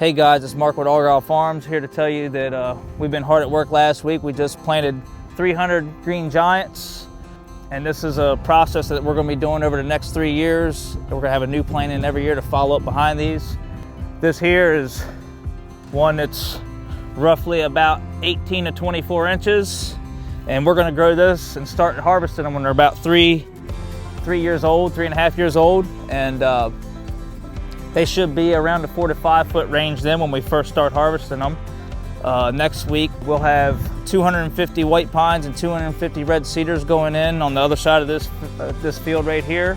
Hey guys, it's Mark with Argyle Farms, here to tell you that we've been hard at work last week. We just planted 300 Green Giants, and this is a process that we're going to be doing over the next 3 years. We're going to have a new planting every year to follow up behind these. This here is one that's roughly about 18 to 24 inches, and we're going to grow this and start harvesting them when they're about 3 years old, 3.5 years old, and they should be around the 4 to 5 foot range then when we first start harvesting them. Next week we'll have 250 white pines and 250 red cedars going in on the other side of this field right here.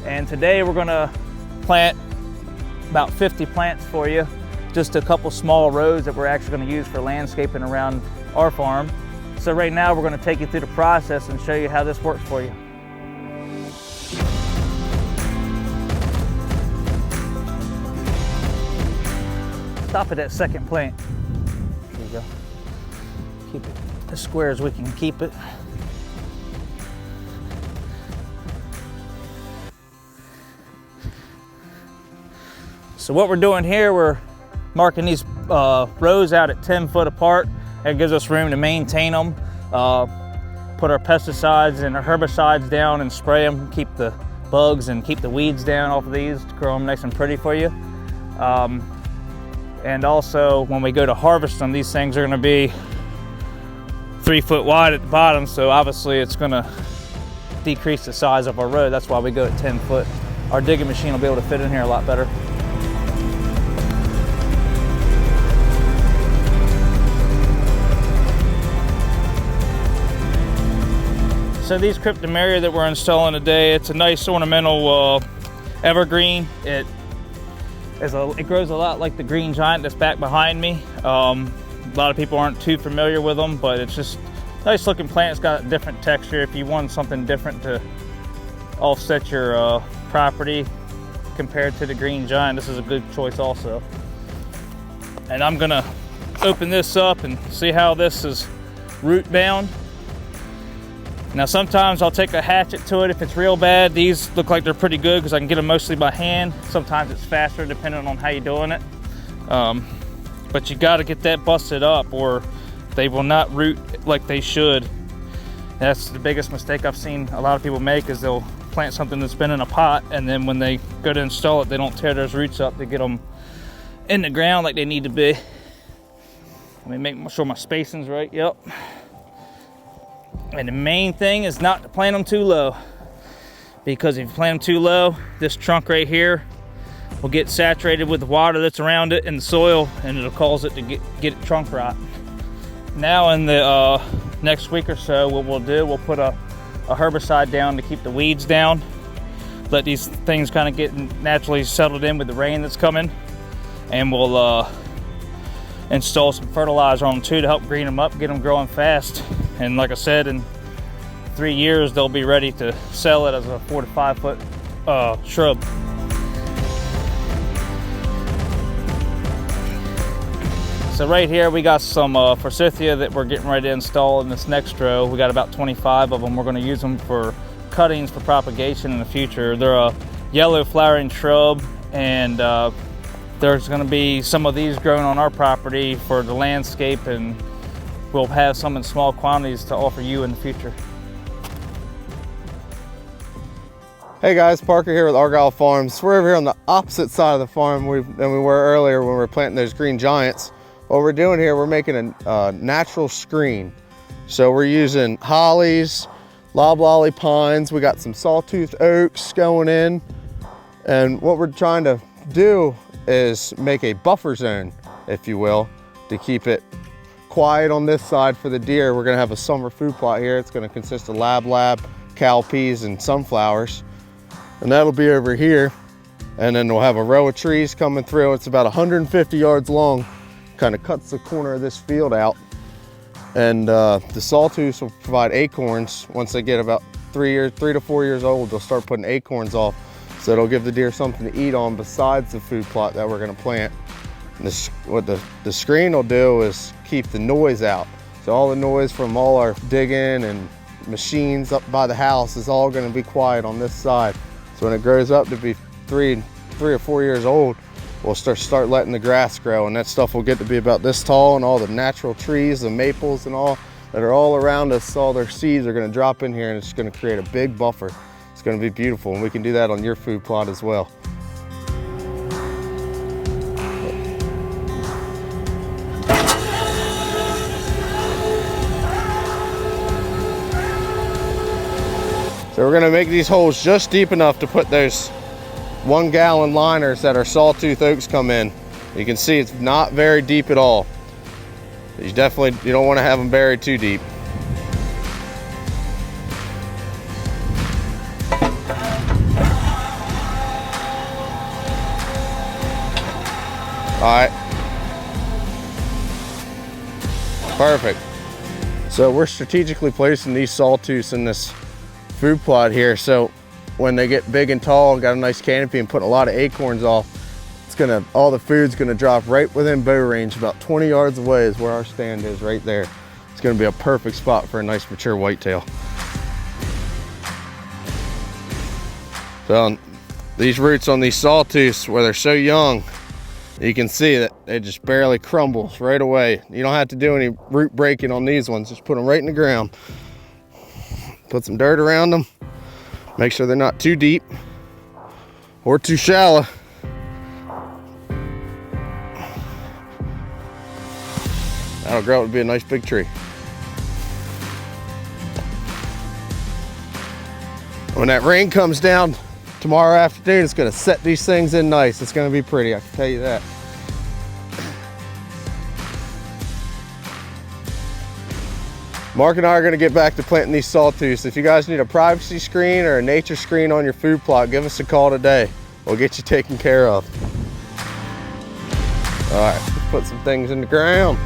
And today we're going to plant about 50 plants for you, just a couple small rows that we're actually going to use for landscaping around our farm. So right now we're going to take you through the process and show you how this works for you. Stop at that second plant. There you go. Keep it as square as we can keep it. So what we're doing here, we're marking these rows out at 10 foot apart. That gives us room to maintain them, put our pesticides and our herbicides down and spray them, keep the bugs and keep the weeds down off of these to grow them nice and pretty for you. And also, when we go to harvest them, these things are going to be 3 foot wide at the bottom, so obviously it's going to decrease the size of our row. That's why we go at 10 foot. Our digging machine will be able to fit in here a lot better. So these Cryptomeria that we're installing today, it's a nice ornamental evergreen. It grows a lot like the Green Giant that's back behind me. A lot of people aren't too familiar with them, but it's just a nice looking plant. It's got a different texture. If you want something different to offset your property compared to the Green Giant, this is a good choice also. And I'm gonna open this up and see how this is root bound. Now sometimes I'll take a hatchet to it if it's real bad. These look like they're pretty good because I can get them mostly by hand. Sometimes it's faster depending on how you're doing it. But you got to get that busted up or they will not root like they should. That's the biggest mistake I've seen a lot of people make, is they'll plant something that's been in a pot, and then when they go to install it, they don't tear those roots up to get them in the ground like they need to be. Let me make sure my spacing's right. Yep. And the main thing is not to plant them too low, because if you plant them too low, this trunk right here will get saturated with the water that's around it and the soil, and it'll cause it to get trunk rot. Now in the next week or so, what we'll do, we'll put a herbicide down to keep the weeds down, let these things kind of get naturally settled in with the rain that's coming, and we'll install some fertilizer on them too to help green them up, get them growing fast. And like I said, in 3 years, they'll be ready to sell it as a 4 to 5 foot shrub. So right here, we got some forsythia that we're getting ready to install in this next row. We got about 25 of them. We're gonna use them for cuttings for propagation in the future. They're a yellow flowering shrub, and there's gonna be some of these growing on our property for the landscape, and we'll have some in small quantities to offer you in the future. Hey guys, Parker here with Argyle Farms. We're over here on the opposite side of the farm than we were earlier when we were planting those Green Giants. What we're doing here, we're making a natural screen. So we're using hollies, loblolly pines, we got some sawtooth oaks going in, and what we're trying to do is make a buffer zone, if you will, to keep it quiet on this side for the deer. We're gonna have a summer food plot here. It's gonna consist of lab, cowpeas, and sunflowers. And that'll be over here. And then we'll have a row of trees coming through. It's about 150 yards long. Kind of cuts the corner of this field out. And the sawtooths will provide acorns. Once they get about 3 to 4 years old, they'll start putting acorns off. So it'll give the deer something to eat on besides the food plot that we're gonna plant. And what the screen will do is keep the noise out. So all the noise from all our digging and machines up by the house is all going to be quiet on this side. So when it grows up to be three or 4 years old, we'll start letting the grass grow, and that stuff will get to be about this tall, and all the natural trees, the maples and all that are all around us, all their seeds are gonna drop in here, and it's gonna create a big buffer. It's gonna be beautiful, and we can do that on your food plot as well. So we're gonna make these holes just deep enough to put those 1 gallon liners that our sawtooth oaks come in. You can see it's not very deep at all. You don't want to have them buried too deep. All right, perfect. So we're strategically placing these sawtooths in this food plot here, so when they get big and tall and got a nice canopy and putting a lot of acorns off, all the food's gonna drop right within bow range. About 20 yards away is where our stand is, right there. It's gonna be a perfect spot for a nice mature whitetail. So these roots on these sawtooths, where they're so young, you can see that it just barely crumbles right away. You don't have to do any root breaking on these ones, just put them right in the ground. Put some dirt around them. Make sure they're not too deep or too shallow. That'll grow to be a nice big tree. When that rain comes down tomorrow afternoon, it's gonna set these things in nice. It's gonna be pretty, I can tell you that. Mark and I are gonna get back to planting these sawtooths. If you guys need a privacy screen or a nature screen on your food plot, give us a call today. We'll get you taken care of. All right, let's put some things in the ground.